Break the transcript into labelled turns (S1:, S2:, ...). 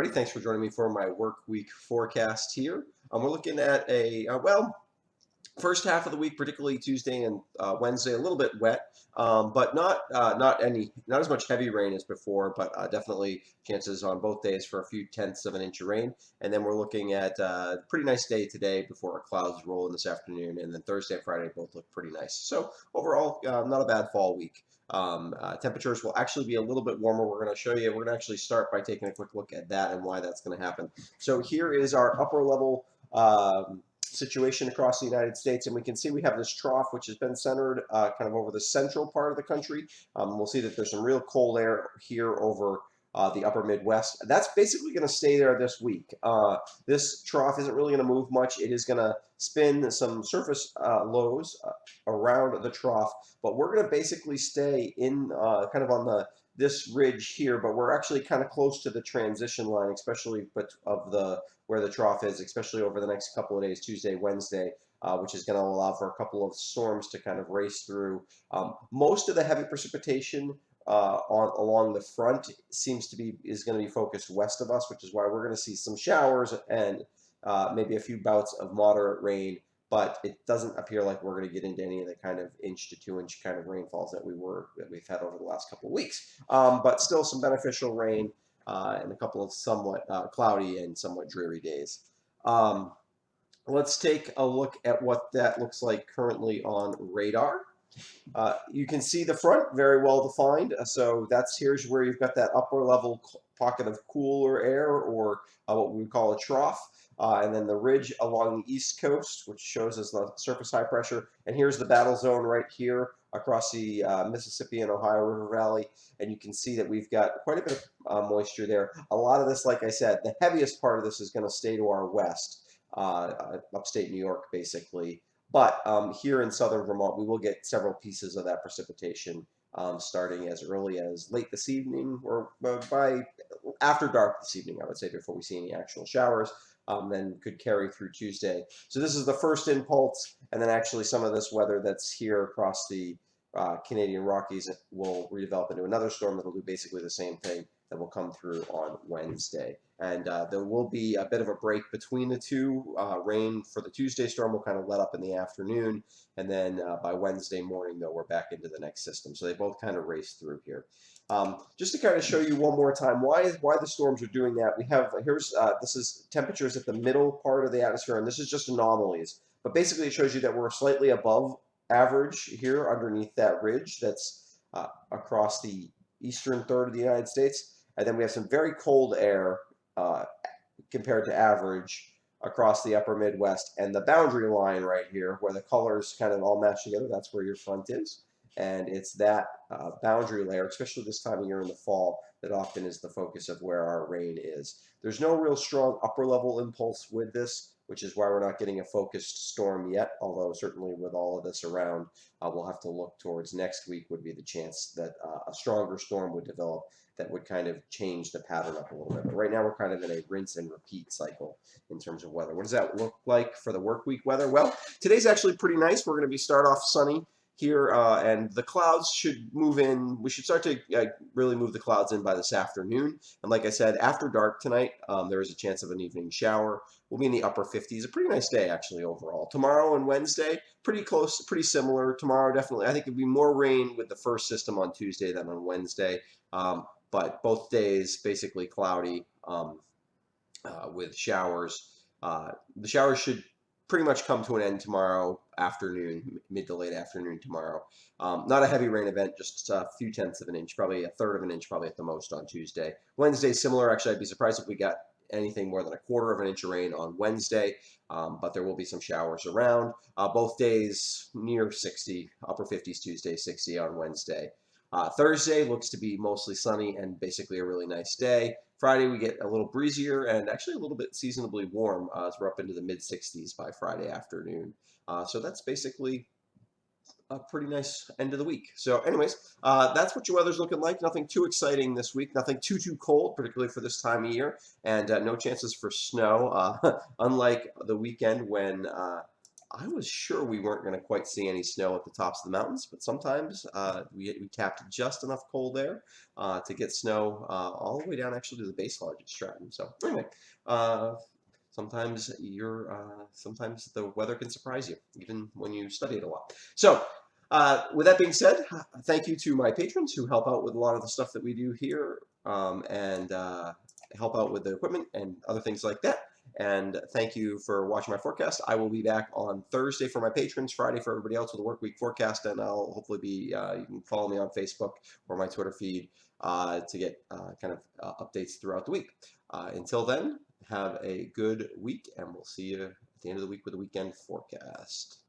S1: everybody. Thanks for joining me for my work week forecast here. We're looking at first half of the week, particularly Tuesday and Wednesday, a little bit wet, but not as much heavy rain as before, but definitely chances on both days for a few tenths of an inch of rain. And then we're looking at a pretty nice day today before our clouds roll in this afternoon, and then Thursday and Friday both look pretty nice. So overall, not a bad fall week. Temperatures will actually be a little bit warmer. We're going to show you. We're going to actually start by taking a quick look at that and why that's going to happen. So here is our upper level situation across the United States, and we can see we have this trough which has been centered kind of over the central part of the country. We'll see that there's some real cold air here over the upper Midwest. That's basically going to stay there this week. This trough isn't really going to move much. It is going to spin some surface lows around the trough, but we're going to basically stay in kind of on this ridge here, but we're actually kind of close to the transition line, especially where the trough is, especially over the next couple of days, Tuesday, Wednesday, which is going to allow for a couple of storms to kind of race through. Most of the heavy precipitation along the front is going to be focused west of us, which is why we're going to see some showers and maybe a few bouts of moderate rain. But it doesn't appear like we're going to get into any of the kind of inch to 2 inch kind of rainfalls that we've had over the last couple of weeks. But still some beneficial rain and a couple of somewhat cloudy and somewhat dreary days. Let's take a look at what that looks like currently on radar. You can see the front very well defined. So here's where you've got that upper level pocket of cooler air, or what we would call a trough. And then the ridge along the east coast, which shows as the surface high pressure. And here's the battle zone right here across the Mississippi and Ohio River Valley. And you can see that we've got quite a bit of moisture there. A lot of this, like I said, the heaviest part of this is going to stay to our west, upstate New York, basically. But here in southern Vermont, we will get several pieces of that precipitation starting as early as late this evening, or by after dark this evening, I would say, before we see any actual showers. Then could carry through Tuesday. So this is the first impulse, and then actually some of this weather that's here across the Canadian Rockies will redevelop into another storm that will do basically the same thing, that will come through on Wednesday. And there will be a bit of a break between the two. Rain for the Tuesday storm will kind of let up in the afternoon, and then by Wednesday morning, though, we're back into the next system. So they both kind of race through here. Just to kind of show you one more time why the storms are doing that. We have this is temperatures at the middle part of the atmosphere, and this is just anomalies. But basically, it shows you that we're slightly above average here underneath that ridge that's across the eastern third of the United States, and then we have some very cold air compared to average across the upper Midwest, and the boundary line right here where the colors kind of all match together. That's where your front is. And it's that boundary layer, especially this time of year in the fall, that often is the focus of where our rain is. There's no real strong upper level impulse with this, which is why we're not getting a focused storm yet, although certainly with all of this around, we'll have to look towards next week would be the chance that a stronger storm would develop that would kind of change the pattern up a little bit. But right now we're kind of in a rinse and repeat cycle in terms of weather. What does that look like for the work week weather? Well, today's actually pretty nice. We're going to start off sunny here, and the clouds should move in. We should start to really move the clouds in by this afternoon. And like I said, after dark tonight, there is a chance of an evening shower. We'll be in the upper 50s. A pretty nice day, actually, overall. Tomorrow and Wednesday, pretty close, pretty similar. Tomorrow, definitely, I think it'd be more rain with the first system on Tuesday than on Wednesday. But both days, basically cloudy with showers. The showers should pretty much come to an end tomorrow afternoon, mid to late afternoon tomorrow. Not a heavy rain event, just a few tenths of an inch, probably a third of an inch, probably at the most on Tuesday. Wednesday, similar. Actually, I'd be surprised if we got anything more than a quarter of an inch of rain on Wednesday, but there will be some showers around. Both days near 60, upper 50s Tuesday, 60 on Wednesday. Thursday looks to be mostly sunny and basically a really nice day. Friday, we get a little breezier and actually a little bit seasonably warm as we're up into the mid-60s by Friday afternoon. So that's basically a pretty nice end of the week. So anyways, that's what your weather's looking like. Nothing too exciting this week. Nothing too cold, particularly for this time of year. And no chances for snow, unlike the weekend when I was sure we weren't going to quite see any snow at the tops of the mountains, but sometimes we tapped just enough cold air to get snow all the way down actually to the base lodge at Stratton. So anyway, uh, sometimes the weather can surprise you, even when you study it a lot. So with that being said, thank you to my patrons who help out with a lot of the stuff that we do here and help out with the equipment and other things like that. And thank you for watching my forecast. I will be back on Thursday for my patrons, Friday for everybody else with a work week forecast, and I'll hopefully be, you can follow me on Facebook or my Twitter feed to get kind of updates throughout the week. Until then, have a good week, and we'll see you at the end of the week with a weekend forecast.